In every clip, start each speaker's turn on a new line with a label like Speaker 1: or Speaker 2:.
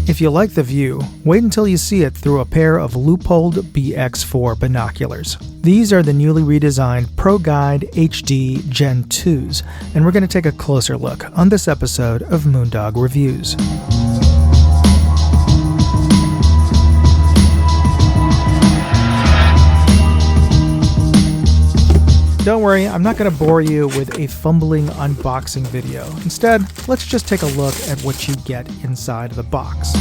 Speaker 1: If you like the view, wait until you see it through a pair of Leupold BX4 binoculars. These are the newly redesigned ProGuide HD Gen 2s, and we're going to take a closer look on this episode of Moondog Reviews. Don't worry, I'm not going to bore you with a fumbling unboxing video. Instead, let's just take a look at what you get inside the box.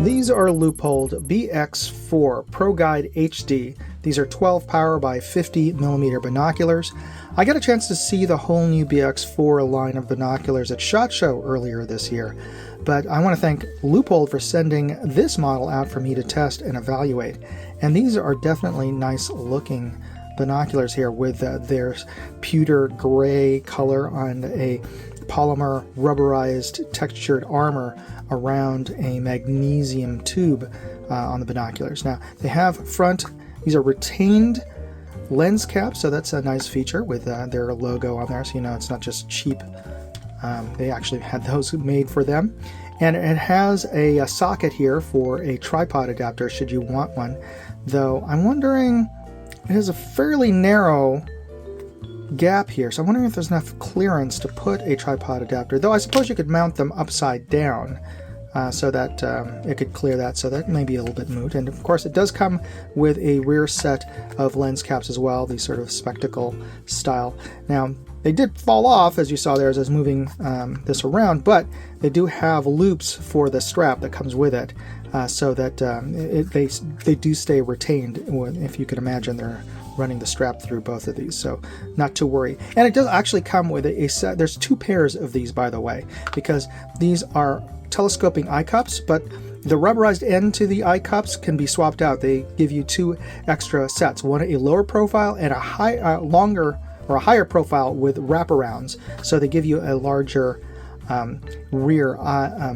Speaker 1: These are Leupold BX4 ProGuide HD. These are 12 power by 50mm binoculars. I got a chance to see the whole new BX4 line of binoculars at SHOT Show earlier this year, but I want to thank Leupold for sending this model out for me to test and evaluate. And these are definitely nice looking binoculars here with their pewter gray color on a polymer rubberized textured armor around a magnesium tube on the binoculars. Now they have these are retained lens caps, so that's a nice feature with their logo on there, so you know it's not just cheap. They actually had those made for them. And it has a socket here for a tripod adapter should you want one, though I'm wondering, it has a fairly narrow gap here, so I'm wondering if there's enough clearance to put a tripod adapter, though I suppose you could mount them upside down so that it could clear that, so that may be a little bit moot. And of course it does come with a rear set of lens caps as well, these sort of spectacle style. Now they did fall off, as you saw there as I was moving this around, but they do have loops for the strap that comes with it, so that they do stay retained, if you can imagine they're running the strap through both of these, so not to worry. And it does actually come with a set. There's two pairs of these, by the way, because these are telescoping eye cups, but the rubberized end to the eye cups can be swapped out. They give you two extra sets, one a lower profile and a longer or a higher profile with wraparounds, so they give you a larger rear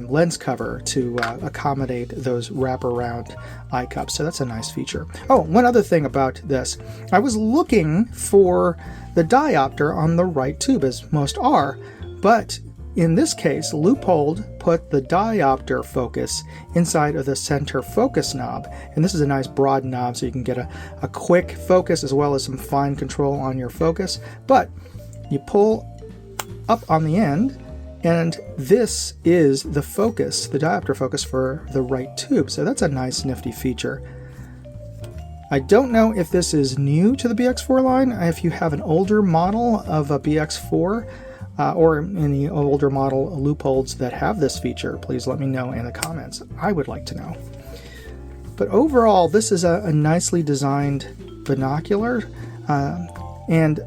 Speaker 1: lens cover to accommodate those wraparound eye cups, so that's a nice feature. Oh, one other thing about this, I was looking for the diopter on the right tube, as most are, but in this case, Leupold put the diopter focus inside of the center focus knob, and this is a nice broad knob, so you can get a quick focus as well as some fine control on your focus. But you pull up on the end, and this is the focus, the diopter focus for the right tube, so that's a nice nifty feature. I don't know if this is new to the BX4 line. If you have an older model of a BX4, or any older model Leupolds that have this feature, please let me know in the comments. I would like to know. But overall, this is a nicely designed binocular, and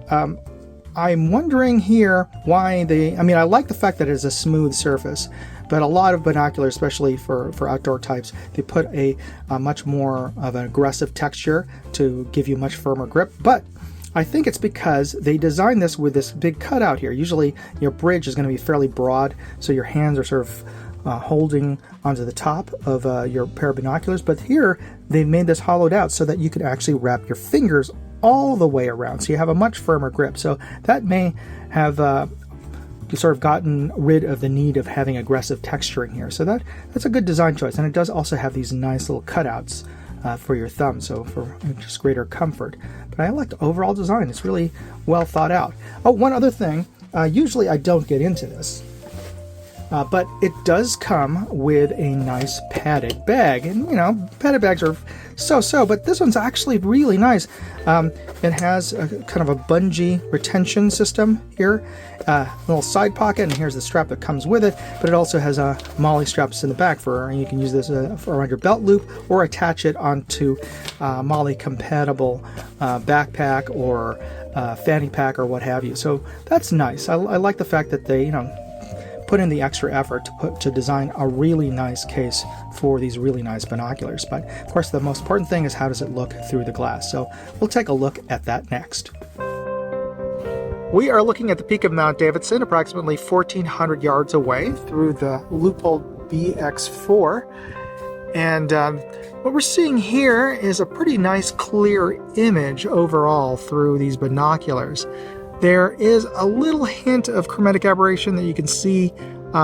Speaker 1: I'm wondering here why I like the fact that it is a smooth surface, but a lot of binoculars, especially for outdoor types, they put a much more of an aggressive texture to give you much firmer grip. But I think it's because they designed this with this big cutout here. Usually your bridge is going to be fairly broad, so your hands are sort of holding onto the top of your pair of binoculars, but here they've made this hollowed out so that you can actually wrap your fingers all the way around, so you have a much firmer grip. So that may have sort of gotten rid of the need of having aggressive texturing here. So that's a good design choice, and it does also have these nice little cutouts for your thumb, so for just greater comfort. But I like the overall design. It's really well thought out. Oh, one other thing, usually I don't get into this, but it does come with a nice padded bag, and you know, padded bags are so-so, but this one's actually really nice. It has a kind of a bungee retention system here, a little side pocket, and here's the strap that comes with it, but it also has MOLLE straps in the back and you can use this around your belt loop or attach it onto MOLLE compatible backpack or fanny pack or what have you. So that's nice. I like the fact that they, put in the extra effort to design a really nice case for these really nice binoculars. But of course, the most important thing is how does it look through the glass. So we'll take a look at that next. We are looking at the peak of Mount Davidson, approximately 1,400 yards away through the Leupold BX4. And what we're seeing here is a pretty nice clear image overall through these binoculars. There is a little hint of chromatic aberration that you can see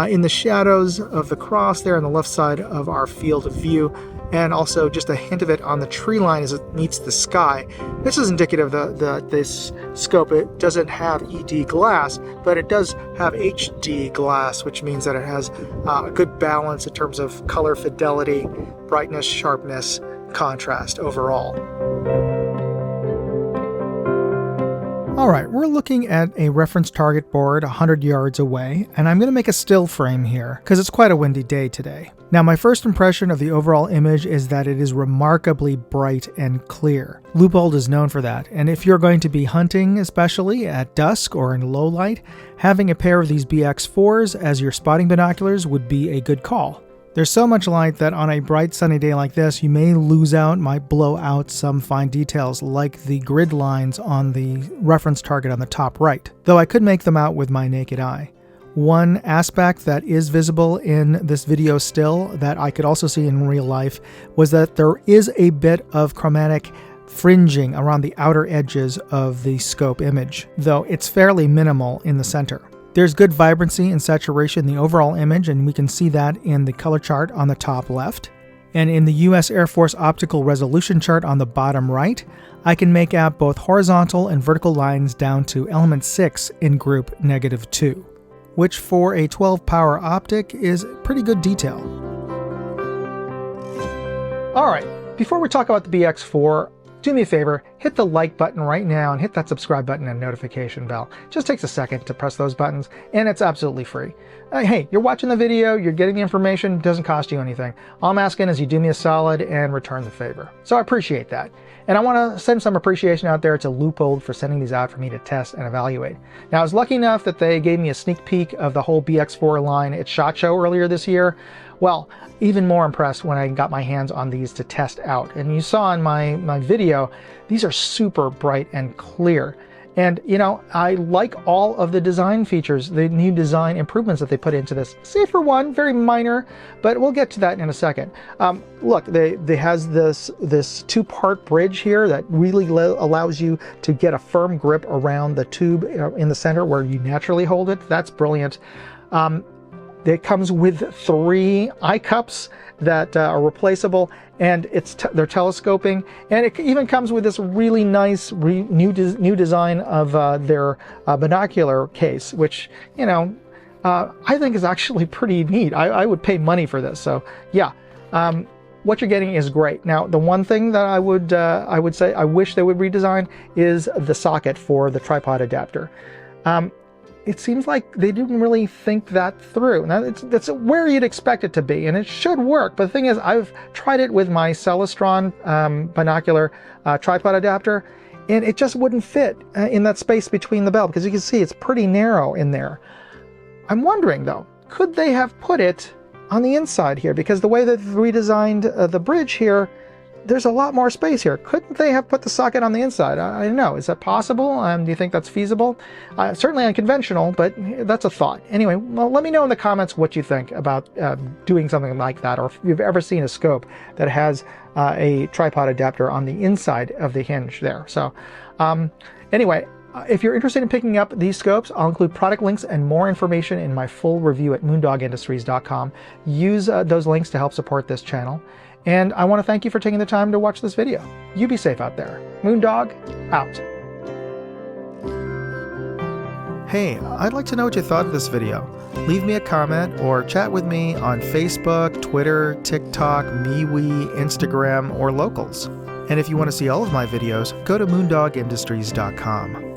Speaker 1: in the shadows of the cross there on the left side of our field of view, and also just a hint of it on the tree line as it meets the sky. This is indicative that this scope, it doesn't have ED glass, but it does have HD glass, which means that it has a good balance in terms of color fidelity, brightness, sharpness, contrast overall. Alright, we're looking at a reference target board 100 yards away, and I'm going to make a still frame here, because it's quite a windy day today. Now, my first impression of the overall image is that it is remarkably bright and clear. Leupold is known for that, and if you're going to be hunting, especially at dusk or in low light, having a pair of these BX4s as your spotting binoculars would be a good call. There's so much light that on a bright sunny day like this, you may lose out, might blow out some fine details like the grid lines on the reference target on the top right, though I could make them out with my naked eye. One aspect that is visible in this video still that I could also see in real life was that there is a bit of chromatic fringing around the outer edges of the scope image, though it's fairly minimal in the center. There's good vibrancy and saturation in the overall image, and we can see that in the color chart on the top left. And in the US Air Force optical resolution chart on the bottom right, I can make out both horizontal and vertical lines down to element 6 in group -2, which for a 12 power optic is pretty good detail. Alright, before we talk about the BX4, do me a favor, hit the like button right now and hit that subscribe button and notification bell. Just takes a second to press those buttons, and it's absolutely free. Hey, you're watching the video, you're getting the information, doesn't cost you anything. All I'm asking is you do me a solid and return the favor. So I appreciate that. And I want to send some appreciation out there to Leupold for sending these out for me to test and evaluate. Now, I was lucky enough that they gave me a sneak peek of the whole BX4 line at SHOT Show earlier this year. Well, even more impressed when I got my hands on these to test out. And you saw in my video, these are super bright and clear. And, you know, I like all of the design features, the new design improvements that they put into this. Save for one, very minor, but we'll get to that in a second. Look, they has this two-part bridge here that really allows you to get a firm grip around the tube in the center where you naturally hold it. That's brilliant. It comes with 3 eye cups that are replaceable, and they're telescoping, and it even comes with this really nice new design of their binocular case, which, you know, I think is actually pretty neat. I would pay money for this. So yeah, what you're getting is great. Now, the one thing that I would say I wish they would redesign is the socket for the tripod adapter. It seems like they didn't really think that through. Now, that's where you'd expect it to be, and it should work. But the thing is, I've tried it with my Celestron binocular tripod adapter, and it just wouldn't fit in that space between the bell, because you can see it's pretty narrow in there. I'm wondering, though, could they have put it on the inside here? Because the way that they've redesigned the bridge here, there's a lot more space here. Couldn't they have put the socket on the inside? I don't know. Is that possible? Do you think that's feasible? Certainly unconventional, but that's a thought. Anyway, well, let me know in the comments what you think about doing something like that, or if you've ever seen a scope that has a tripod adapter on the inside of the hinge there. So anyway, if you're interested in picking up these scopes, I'll include product links and more information in my full review at moondogindustries.com. Use those links to help support this channel. And I want to thank you for taking the time to watch this video. You be safe out there. Moondog, out. Hey, I'd like to know what you thought of this video. Leave me a comment or chat with me on Facebook, Twitter, TikTok, MeWe, Instagram, or Locals. And if you want to see all of my videos, go to moondogindustries.com.